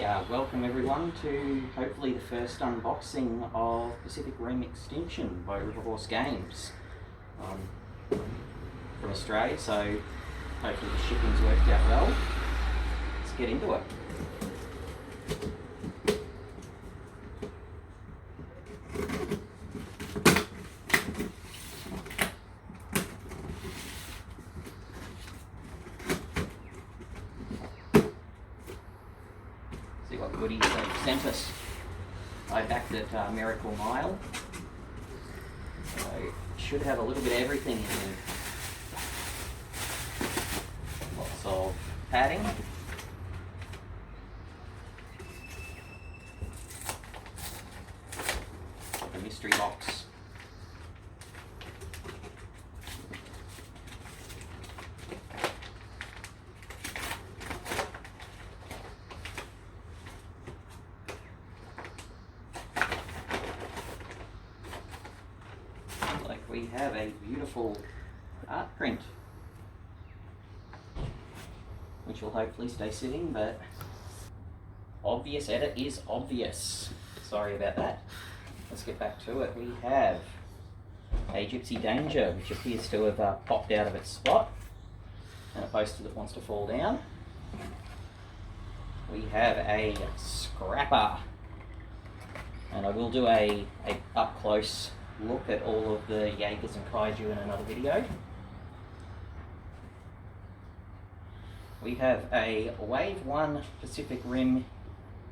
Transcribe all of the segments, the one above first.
Welcome everyone to hopefully the first unboxing of Pacific Rim Extinction by Riverhorse Games from Australia, so hopefully the shipping's worked out well. Let's get into it. See what goodies they've sent us. I backed at Miracle Mile, so should have a little bit of everything in here. Lots of padding, a mystery box, we have a beautiful art print, which will hopefully stay sitting, but obvious edit is obvious. Sorry about that. Let's get back to it. We have a Gypsy Danger, which appears to have popped out of its spot, and a poster that wants to fall down. We have a Scrapper, and I will do a up close look at all of the Jaegers and Kaiju in another video. We have a Wave 1 Pacific Rim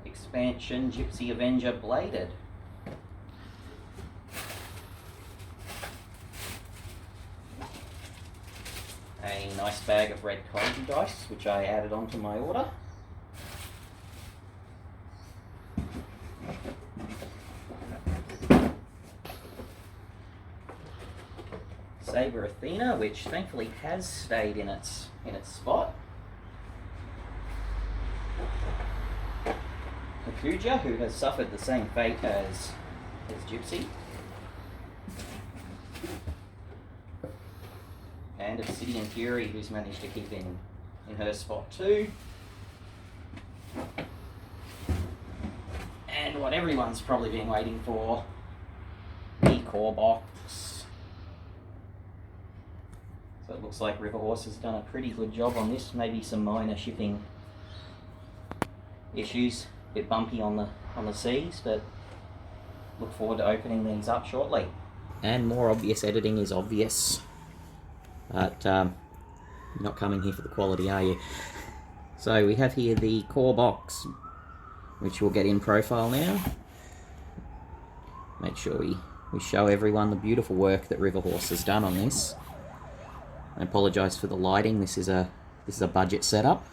Expansion Gypsy Avenger Bladed. A nice bag of red Kaiju dice, which I added onto my order. Saber Athena, which thankfully has stayed in its spot. Hakuja, who has suffered the same fate as Gypsy. And Obsidian Fury, who's managed to keep in her spot too. And what everyone's probably been waiting for, the core box. So it looks like Riverhorse has done a pretty good job on this. Maybe some minor shipping issues, a bit bumpy on the seas, but look forward to opening these up shortly. And more obvious editing is obvious, but you're not coming here for the quality, are you? So we have here the core box, which we'll get in profile now. Make sure we show everyone the beautiful work that Riverhorse has done on this. I apologise for the lighting. This is a budget setup.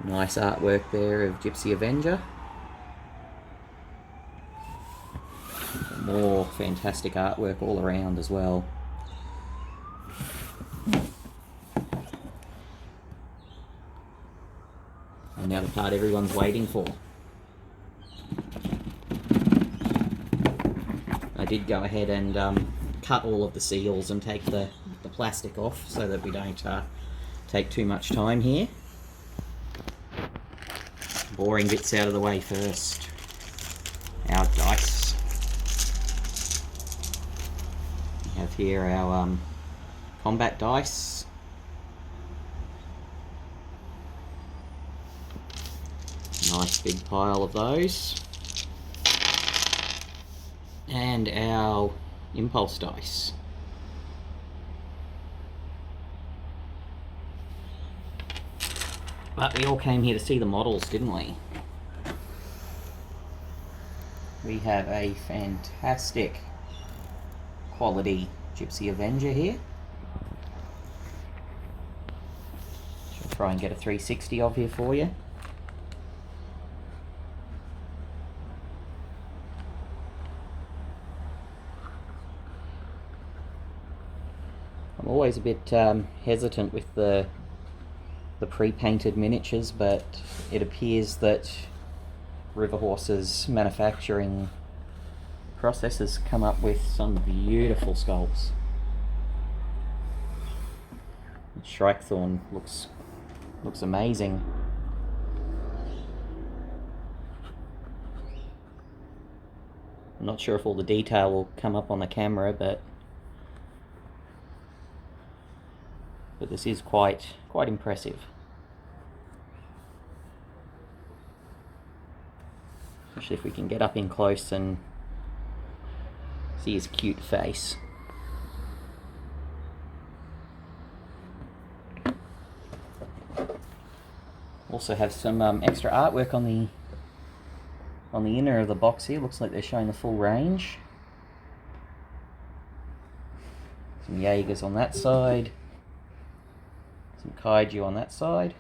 Nice artwork there of Gypsy Avenger. More fantastic artwork all around as well. And now the part everyone's waiting for. I did go ahead and cut all of the seals and take the plastic off so that we don't take too much time here. Boring bits out of the way first. Our dice. We have here our combat dice. Nice big pile of those. And our impulse dice. But we all came here to see the models, didn't we? We have a fantastic quality Gypsy Avenger here. I'll try and get a 360 of here for you. I'm always a bit hesitant with the pre-painted miniatures, but it appears that Riverhorse's manufacturing process has come up with some beautiful sculpts. Shrikethorn looks amazing. I'm not sure if all the detail will come up on the camera, but this is quite impressive. Especially if we can get up in close and see his cute face. Also have some extra artwork on the inner of the box here. Looks like they're showing the full range. Some Jaegers on that side. Some Kaiju on that side.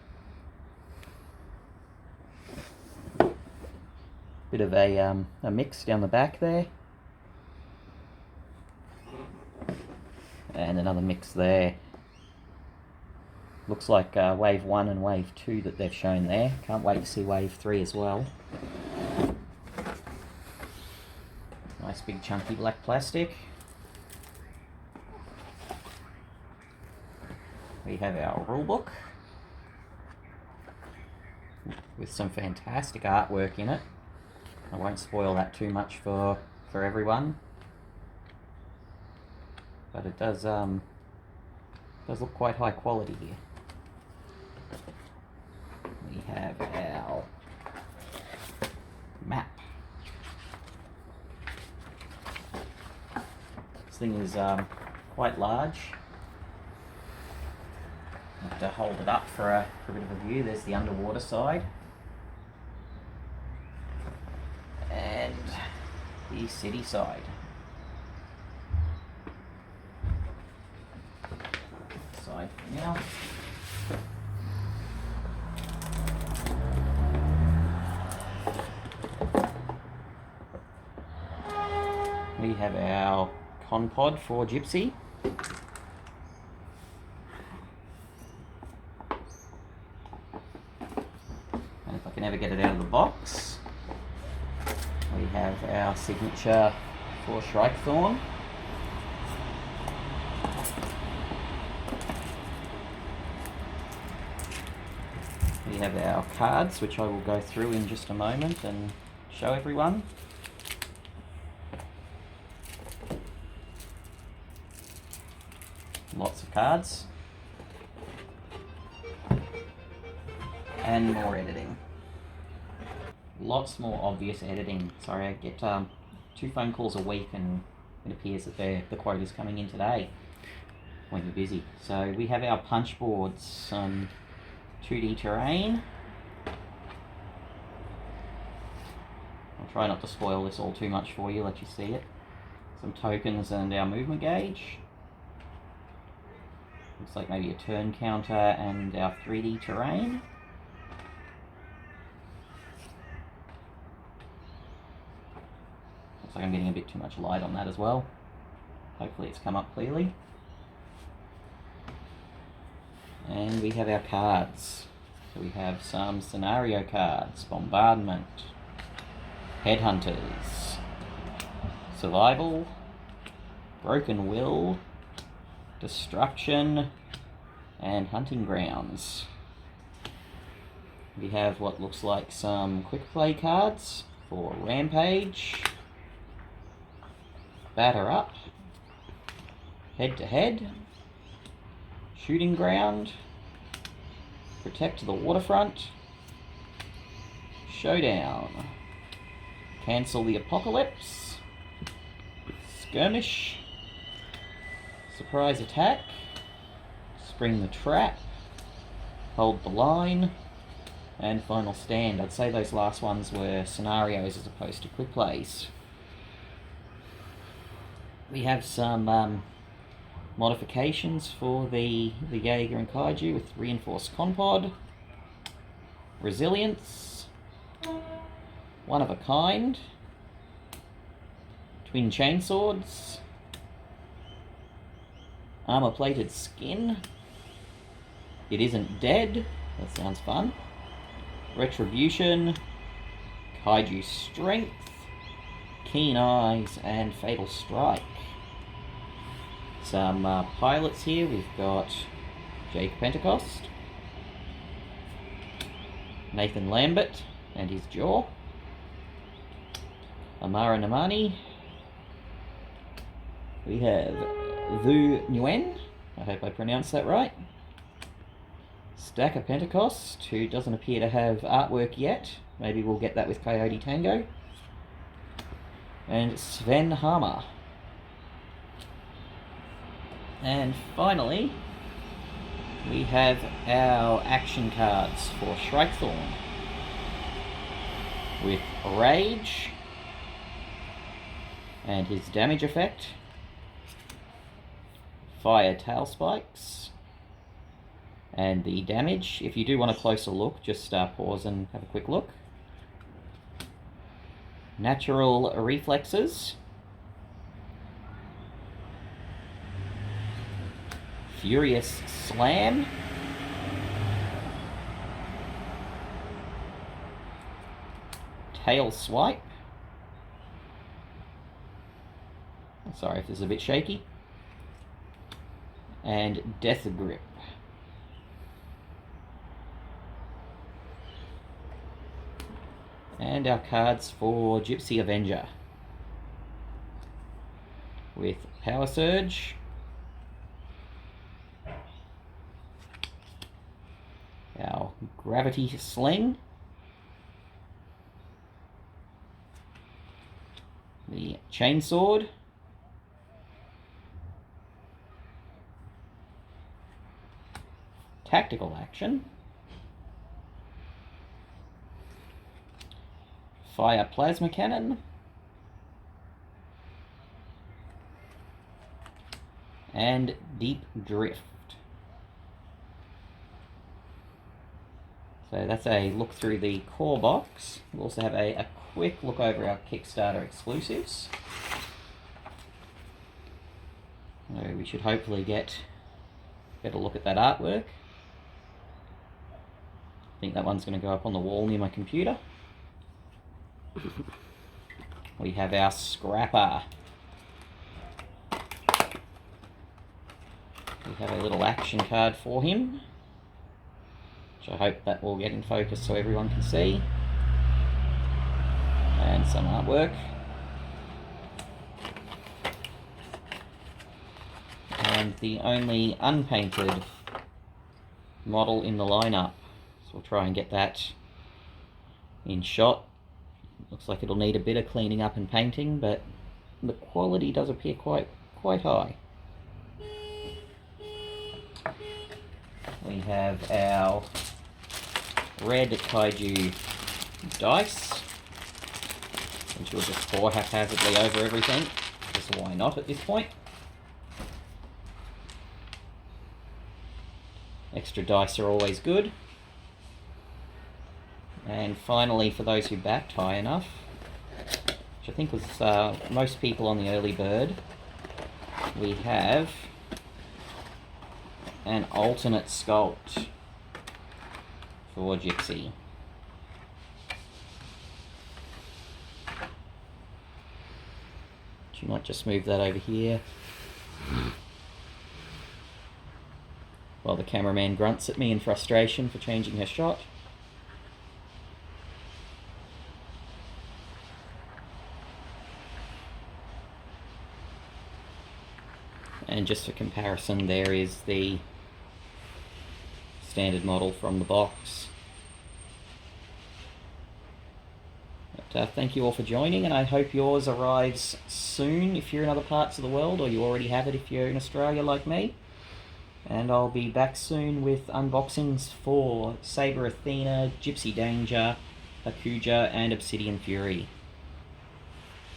Bit of a mix down the back there. And another mix there. Looks like Wave 1 and Wave 2 that they've shown there. Can't wait to see Wave 3 as well. Nice big chunky black plastic. We have our rulebook with some fantastic artwork in it. I won't spoil that too much for everyone, but it does look quite high quality here. We have our map. This thing is quite large. I have to hold it up for a bit of a view. There's the underwater side. And the city side. Side for now. We have our con pod for Gypsy. And if I can ever get it out of the box, we have our signature for Shrikethorn. We have our cards, which I will go through in just a moment and show everyone. Lots of cards. And more editing. Lots more obvious editing. Sorry, I get 2 phone calls a week and it appears that the quote is coming in today when you're busy. So we have our punch boards, some 2D terrain. I'll try not to spoil this all too much for you, let you see it. Some tokens and our movement gauge. Looks like maybe a turn counter and our 3D terrain. Looks like I'm getting a bit too much light on that as well. Hopefully it's come up clearly. And we have our cards. So we have some scenario cards, bombardment, headhunters, survival, broken will, destruction, and hunting grounds. We have what looks like some quick play cards for rampage, batter up, head to head, shooting ground, protect the waterfront, showdown, cancel the apocalypse, skirmish, surprise attack, spring the trap, hold the line, and final stand. I'd say those last ones were scenarios as opposed to quick plays. We have some modifications for the Jaeger and Kaiju with reinforced con pod, resilience, one of a kind, twin chainswords, armor plated skin, it isn't dead, that sounds fun, retribution, Kaiju strength, keen eyes, and fatal strike. Some pilots here. We've got Jake Pentecost, Nathan Lambert and his jaw, Amara Namani, We have Vu Nguyen, I hope I pronounced that right. Stack of Pentecost, who doesn't appear to have artwork yet. Maybe we'll get that with Coyote Tango. And Sven Hammer. And finally, we have our action cards for Shrikethorn. With Rage and his damage effect. Fire Tail Spikes. And the damage. If you do want a closer look, just pause and have a quick look. Natural Reflexes. Furious Slam. Tail Swipe. Sorry if this is a bit shaky. And Death Grip. And our cards for Gypsy Avenger. With Power Surge. Our Gravity Sling. The Chainsword. Tactical Action. Fire Plasma Cannon. And Deep Drift. So that's a look through the core box. We'll also have a quick look over our Kickstarter exclusives. So we should hopefully get a look at that artwork. I think that one's going to go up on the wall near my computer. We have our Scrapper. We have a little action card for him, which I hope that will get in focus so everyone can see. And some artwork. And the only unpainted model in the lineup. So we'll try and get that in shot. Looks like it'll need a bit of cleaning up and painting, but the quality does appear quite high. We have our red kaiju dice, which we'll just pour haphazardly over everything, because why not at this point? Extra dice are always good. And finally, for those who backed high enough, which I think was most people on the early bird, we have an alternate sculpt for Gypsy. You might just move that over here while the cameraman grunts at me in frustration for changing her shot. And just for comparison, there is the standard model from the box. But thank you all for joining, and I hope yours arrives soon if you're in other parts of the world, or you already have it if you're in Australia like me. And I'll be back soon with unboxings for Saber Athena, Gypsy Danger, Hakuja, and Obsidian Fury.